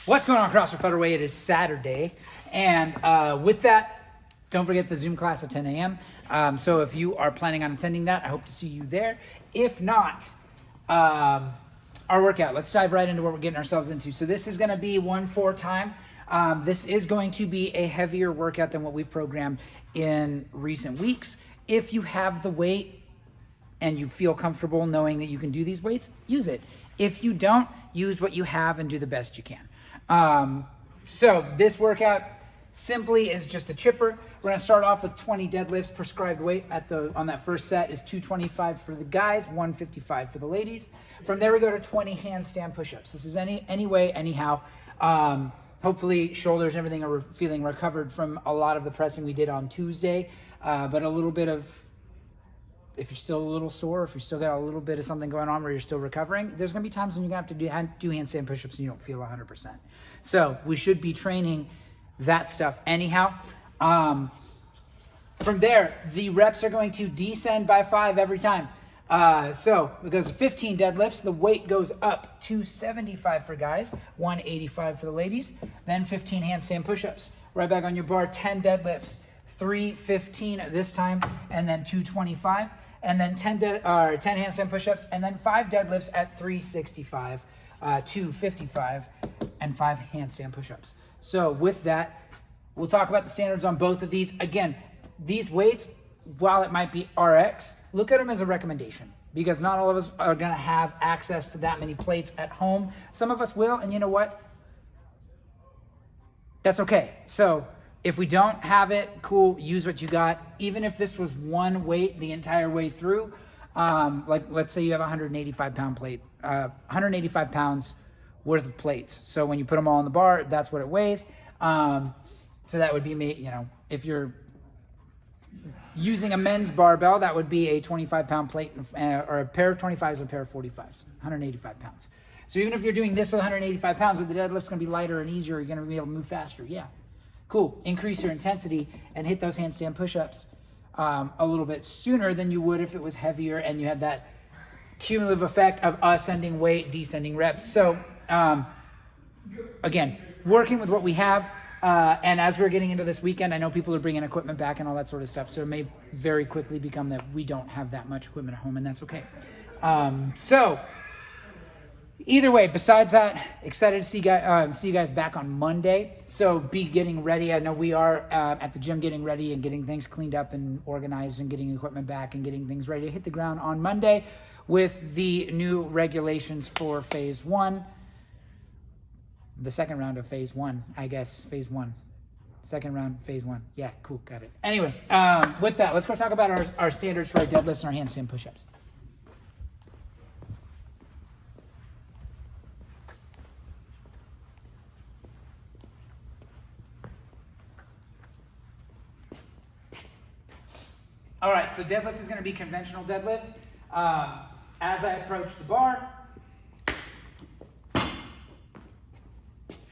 What's going on, CrossFit Federal? It is Saturday, and with that, don't forget the Zoom class at 10 a.m. So if you are planning on attending that, I hope to see you there. If not, our workout. Let's dive right into what we're getting ourselves into. So this is going to be 1-4 time. This is going to be a heavier workout than what we've programmed in recent weeks. If you have the weight and you feel comfortable knowing that you can do these weights, use it. If you don't, use what you have and do the best you can. So this workout simply is just a chipper. We're gonna start off with 20 deadlifts. Prescribed weight on that first set is 225 for the guys, 155 for the ladies. From there we go to 20 handstand push-ups. This is any way, anyhow. Hopefully shoulders and everything are feeling recovered from a lot of the pressing we did on Tuesday, but a little bit of, if you're still a little sore, if you still got a little bit of something going on where you're still recovering, there's gonna be times when you're gonna have to do handstand push-ups and you don't feel 100%. So we should be training that stuff anyhow. From there, the reps are going to descend by 5 every time. So it goes to 15 deadlifts. The weight goes up to 75 for guys, 185 for the ladies, then 15 handstand push-ups. Right back on your bar, 10 deadlifts, 315 this time, and then 225. And then 10 handstand push-ups, and then 5 deadlifts at 365, 255, and 5 handstand push-ups. So with that, we'll talk about the standards on both of these. Again, these weights, while it might be RX, look at them as a recommendation, because not all of us are gonna have access to that many plates at home. Some of us will, and you know what? That's okay. So if we don't have it, cool, use what you got. Even if this was one weight the entire way through, like let's say you have a 185 pound plate, 185 pounds worth of plates. So when you put them all on the bar, that's what it weighs. So that would be, you know, if you're using a men's barbell, that would be a 25 pound plate, or a pair of 25s and a pair of 45s, 185 pounds. So even if you're doing this with 185 pounds, the deadlift's gonna be lighter and easier, you're gonna be able to move faster, yeah. Cool, increase your intensity and hit those handstand push-ups a little bit sooner than you would if it was heavier and you had that cumulative effect of ascending weight, descending reps. So again, working with what we have, and as we're getting into this weekend, I know people are bringing equipment back and all that sort of stuff, so it may very quickly become that we don't have that much equipment at home, and that's okay. So either way, besides that, excited to see you guys back on Monday. So be getting ready. I know we are at the gym getting ready and getting things cleaned up and organized and getting equipment back and getting things ready to hit the ground on Monday with the new regulations for phase 1. The second round of phase 1, I guess, phase 1. Second round, phase 1. Yeah, cool, got it. Anyway, with that, let's go talk about our standards for our deadlifts and our handstand push-ups. All right, so deadlift is gonna be conventional deadlift. As I approach the bar,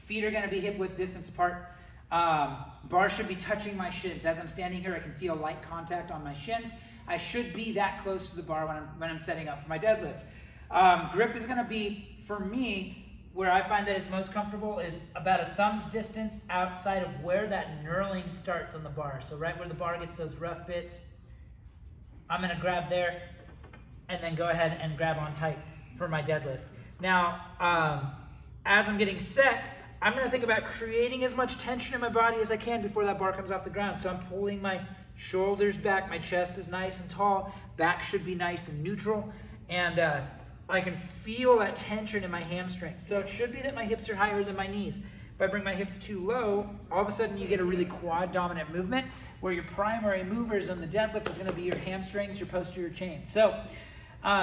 feet are gonna be hip width distance apart. Bar should be touching my shins. As I'm standing here, I can feel light contact on my shins. I should be that close to the bar when I'm setting up for my deadlift. Grip is gonna be, for me, where I find that it's most comfortable is about a thumb's distance outside of where that knurling starts on the bar. So right where the bar gets those rough bits, I'm gonna grab there and then go ahead and grab on tight for my deadlift. Now, as I'm getting set, I'm gonna think about creating as much tension in my body as I can before that bar comes off the ground. So I'm pulling my shoulders back, my chest is nice and tall, back should be nice and neutral, and I can feel that tension in my hamstrings. So it should be that my hips are higher than my knees. If I bring my hips too low, all of a sudden you get a really quad dominant movement where your primary movers on the deadlift is gonna be your hamstrings, your posterior chain. So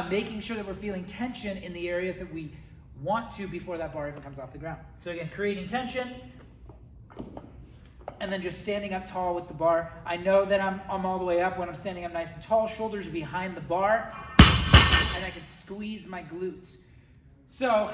making sure that we're feeling tension in the areas that we want to before that bar even comes off the ground. So again, creating tension, and then just standing up tall with the bar. I know that I'm all the way up when I'm standing up nice and tall, shoulders behind the bar, and I can squeeze my glutes. So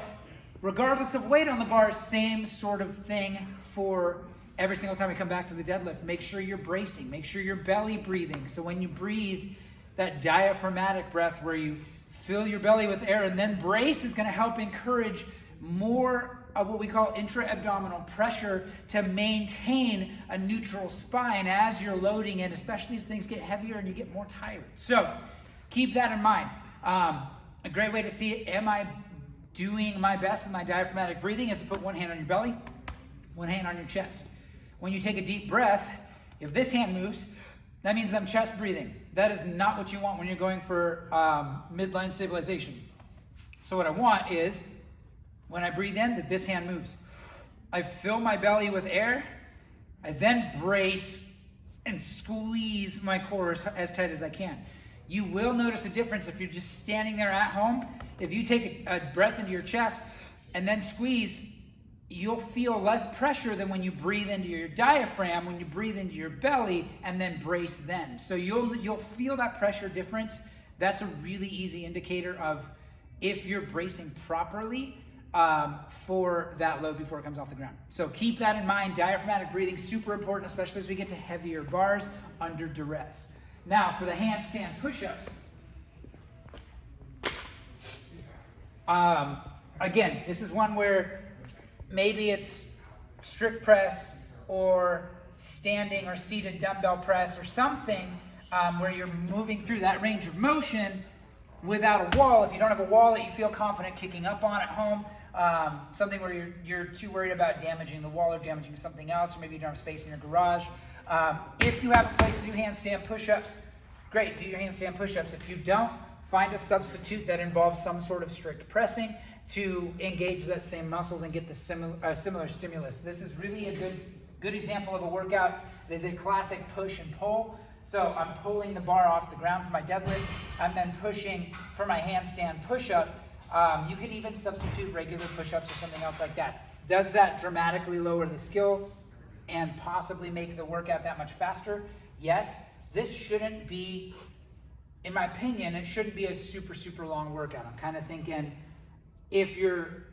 regardless of weight on the bar, same sort of thing for every single time we come back to the deadlift. Make sure you're bracing, make sure you're belly breathing. So when you breathe, that diaphragmatic breath where you fill your belly with air and then brace is gonna help encourage more of what we call intra-abdominal pressure to maintain a neutral spine as you're loading it, especially as things get heavier and you get more tired. So keep that in mind. A great way to see it, am I doing my best with my diaphragmatic breathing, is to put one hand on your belly, one hand on your chest. When you take a deep breath, if this hand moves, that means I'm chest breathing. That is not what you want when you're going for midline stabilization. So what I want is, when I breathe in, that this hand moves. I fill my belly with air. I then brace and squeeze my core as tight as I can. You will notice a difference if you're just standing there at home. If you take a breath into your chest and then squeeze, you'll feel less pressure than when you breathe into your diaphragm, when you breathe into your belly and then brace then. So you'll feel that pressure difference. That's a really easy indicator of if you're bracing properly for that load before it comes off the ground. So keep that in mind. Diaphragmatic breathing, super important, especially as we get to heavier bars under duress. Now for the handstand push-ups. Again, this is one where maybe it's strict press or standing or seated dumbbell press or something where you're moving through that range of motion without a wall. If you don't have a wall that you feel confident kicking up on at home, something where you're too worried about damaging the wall or damaging something else, or maybe you don't have space in your garage. If you have a place to do handstand push-ups, great, do your handstand push-ups. If you don't, find a substitute that involves some sort of strict pressing to engage that same muscles and get the similar stimulus. This is really a good example of a workout. It is a classic push and pull. So I'm pulling the bar off the ground for my deadlift. I'm then pushing for my handstand push-up. You could even substitute regular push-ups or something else like that. Does that dramatically lower the skill and possibly make the workout that much faster? Yes. This shouldn't be, in my opinion, it shouldn't be a super, super long workout. I'm kind of thinking if you're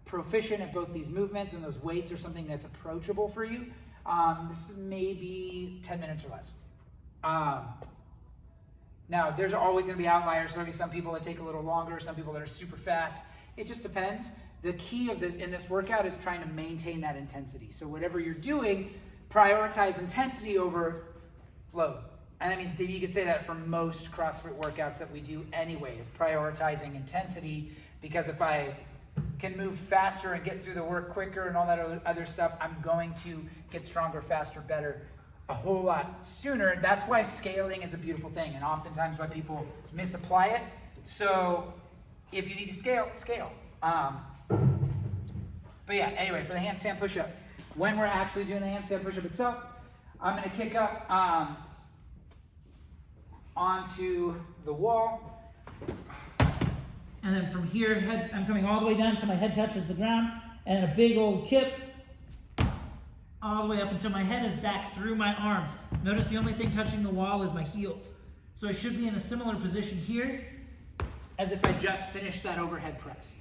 proficient at both these movements and those weights are something that's approachable for you, this is maybe 10 minutes or less. Now, there's always going to be outliers. There'll be some people that take a little longer, some people that are super fast. It just depends. The key of this in this workout is trying to maintain that intensity. So whatever you're doing, prioritize intensity over load. And I mean, you could say that for most CrossFit workouts that we do anyway, is prioritizing intensity, because if I can move faster and get through the work quicker and all that other stuff, I'm going to get stronger, faster, better, a whole lot sooner. That's why scaling is a beautiful thing, and oftentimes why people misapply it. So if you need to scale, scale. But yeah, anyway, for the handstand push-up, when we're actually doing the handstand push-up itself, I'm going to kick up onto the wall. And then from here, I'm coming all the way down until my head touches the ground, and a big old kip all the way up until my head is back through my arms. Notice the only thing touching the wall is my heels. So I should be in a similar position here as if I just finished that overhead press.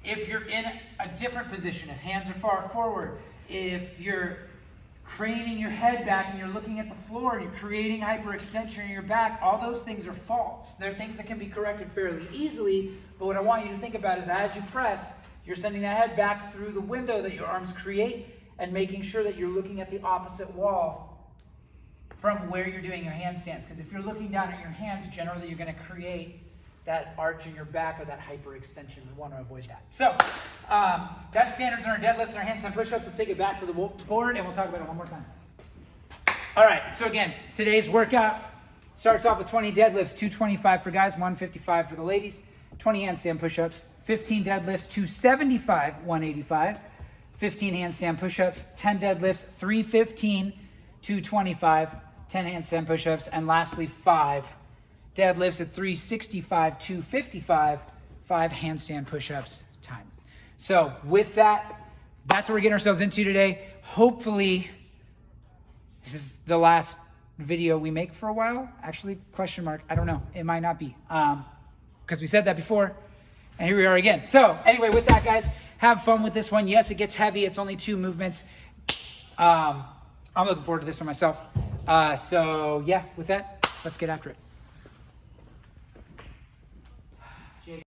If you're in a different position, if hands are far forward, if you're craning your head back and you're looking at the floor and you're creating hyperextension in your back, all those things are faults. They're things that can be corrected fairly easily, but what I want you to think about is as you press, you're sending that head back through the window that your arms create and making sure that you're looking at the opposite wall from where you're doing your handstands. Because if you're looking down at your hands, generally you're going to create that arch in your back or that hyperextension. We want to avoid that. So that's standards on our deadlifts and our handstand push-ups. Let's take it back to the board and we'll talk about it one more time. All right, so again, today's workout starts off with 20 deadlifts, 225 for guys, 155 for the ladies, 20 handstand push-ups, 15 deadlifts, 275, 185, 15 handstand push-ups, 10 deadlifts, 315, 225, 10 handstand push-ups, and lastly 5 deadlifts at 365, 255, 5 handstand push-ups time. So with that, that's what we're getting ourselves into today. Hopefully, this is the last video we make for a while. Actually, question mark, I don't know. It might not be, because we said that before, and here we are again. So anyway, with that, guys, have fun with this one. Yes, it gets heavy. It's only 2 movements. I'm looking forward to this one myself. So yeah, with that, let's get after it.